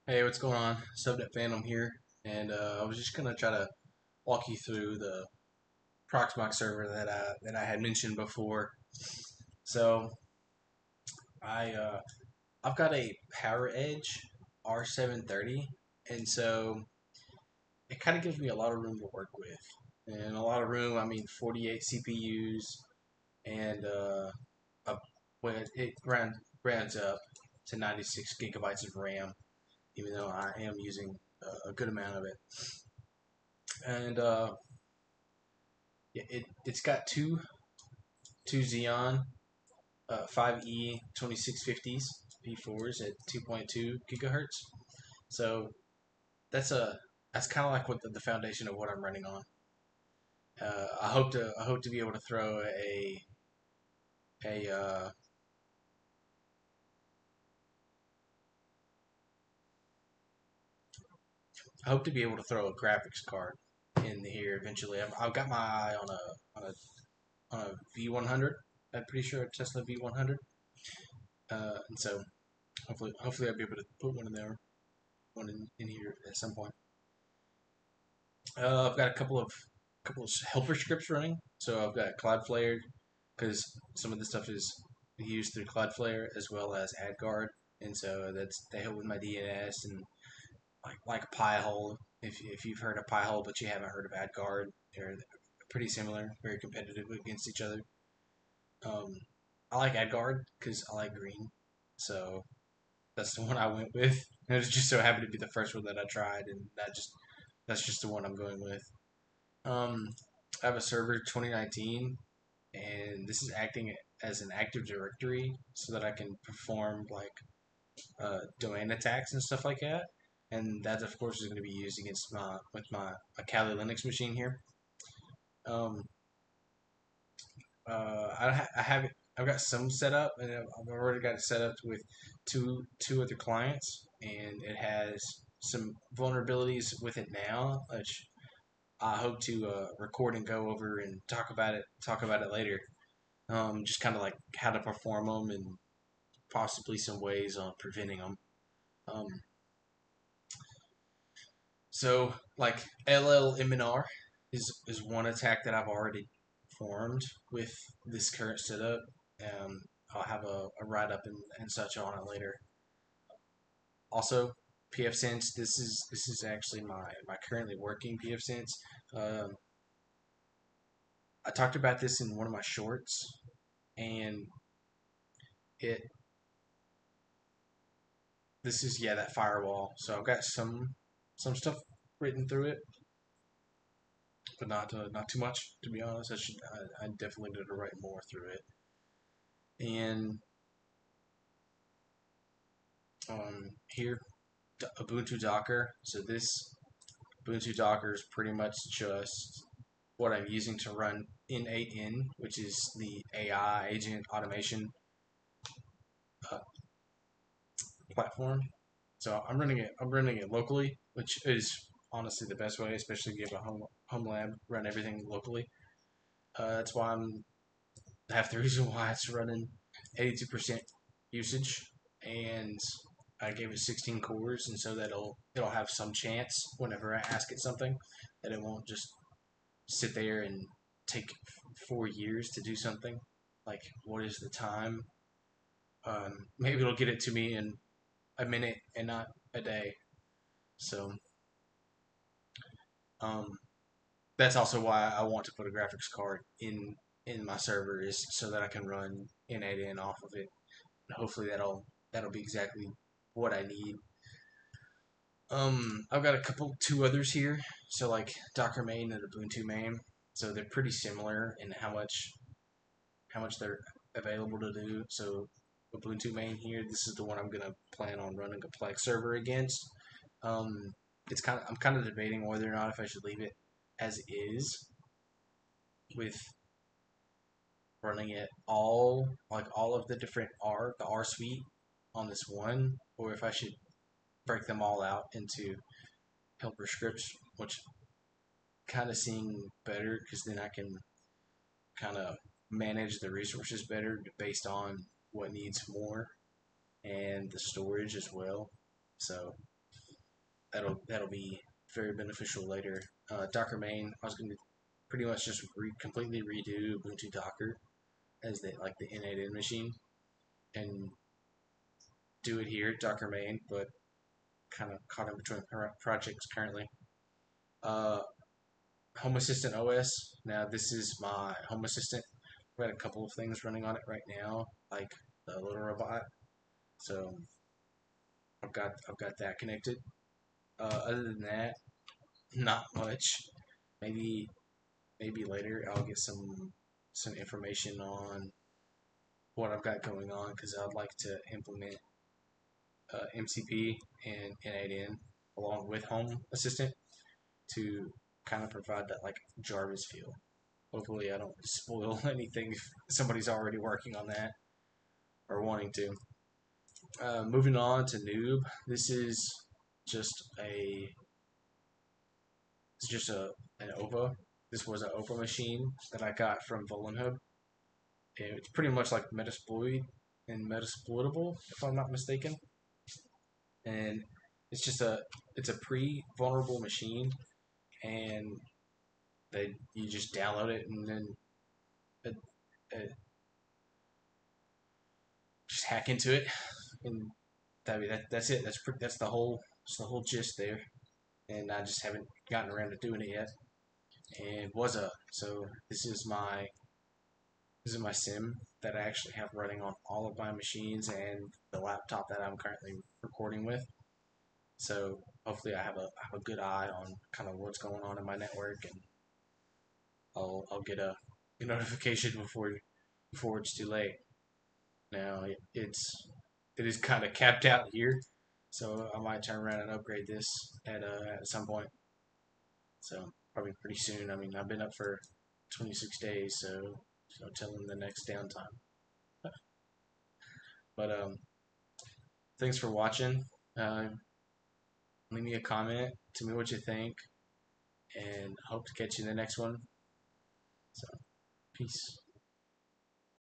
Hey, what's going on? Subnet Phantom here, and I was just gonna try to walk you through the Proxmox server that I had mentioned before. So I've got a PowerEdge R730, and so it kind of gives me a lot of room to work with, and a lot of room. I mean, 48 CPUs, and a, when it rounds up to 96 gigabytes of RAM, even though I am using a good amount of it. And yeah, it's got two Xeon 5E 2650s P4s at 2.2 gigahertz. So that's a that's kind of like what the foundation of what I'm running on. I hope to be able to throw a I hope to be able to throw a graphics card in here eventually. I've got my eye on a V100. I'm pretty sure a Tesla V100. And so hopefully I'll be able to put one in there, one in here at some point. I've got a couple of helper scripts running. So I've got Cloudflare because some of the stuff is used through Cloudflare as well as AdGuard, and so they help with my DNS and like Pi-hole. If you've heard of Pi-hole but you haven't heard of AdGuard, they're pretty similar, very competitive against each other. Um, I like AdGuard because I like green, so that's the one I went with. And it just so happened to be the first one that I tried, and that's just the one I'm going with. I have a server 2019, and this is acting as an Active Directory so that I can perform like domain attacks and stuff like that. And that, of course, is going to be used against my Kali Linux machine here. Um, I have it. I've got some set up, and I've already got it set up with two other clients, and it has some vulnerabilities with it now, which I hope to record and go over and talk about it later. Just kind of like how to perform them and possibly some ways on preventing them. Um, so like LLMNR is one attack that I've already formed with this current setup. I'll have a write up and such on it later. Also, pfSense. This is actually my currently working pfSense. Um, I talked about this in one of my shorts, and it this is yeah that firewall. So I've got some stuff written through it, but not too much to be honest. I definitely need to write more through it. And here Ubuntu Docker. So this Ubuntu Docker is pretty much just what I'm using to run N8N, which is the AI agent automation uh, platform. So I'm running it locally, which is honestly the best way, especially if you have a home lab, run everything locally. That's why I'm half the reason why it's running 82% usage, and I gave it 16 cores, and so it'll have some chance whenever I ask it something that it won't just sit there and take 4 years to do something. Like, what is the time? Maybe it'll get it to me in a minute and not a day. So um, that's also why I want to put a graphics card in my server is so that I can run N8N off of it. And hopefully that'll be exactly what I need. I've got two others here. So like Docker main and Ubuntu main. So they're pretty similar in how much they're available to do. So Ubuntu main here, this is the one I'm gonna plan on running a Plex server against. Um, I'm kind of debating whether or not if I should leave it as is with running it all of the different the R suite on this one, or if I should break them all out into helper scripts, which kind of seem better because then I can kind of manage the resources better based on what needs more and the storage as well. So that'll be very beneficial later. Docker main, I was going to pretty much just completely redo Ubuntu Docker as the N8N machine and do it here, Docker main, but kind of caught in between projects currently. Home Assistant OS. Now this is my Home Assistant. I've got a couple of things running on it right now, like the little robot. So I've got that connected. Other than that, not much. Maybe later I'll get some information on what I've got going on because I'd like to implement MCP and N8N along with Home Assistant to kind of provide that like Jarvis feel. Hopefully, I don't spoil anything if somebody's already working on that or wanting to. Moving on to Noob, this is just a an OPA. This was an OPA machine that I got from VulnHub. It's pretty much like Metasploit and Metasploitable, if I'm not mistaken. And it's a pre-vulnerable machine, and you just download it and then it, just hack into it, and that's it. That's the whole gist there. And I just haven't gotten around to doing it yet. And Wazuh. So this is my SIEM that I actually have running on all of my machines and the laptop that I'm currently recording with. So hopefully I have a good eye on kind of what's going on in my network, and I'll get a notification before it's too late. Now it is kind of capped out here, so I might turn around and upgrade this at some point. So probably pretty soon. I mean, I've been up for 26 days, so tell them the next downtime. But thanks for watching. Leave me a comment. Tell me what you think, and hope to catch you in the next one. So, peace.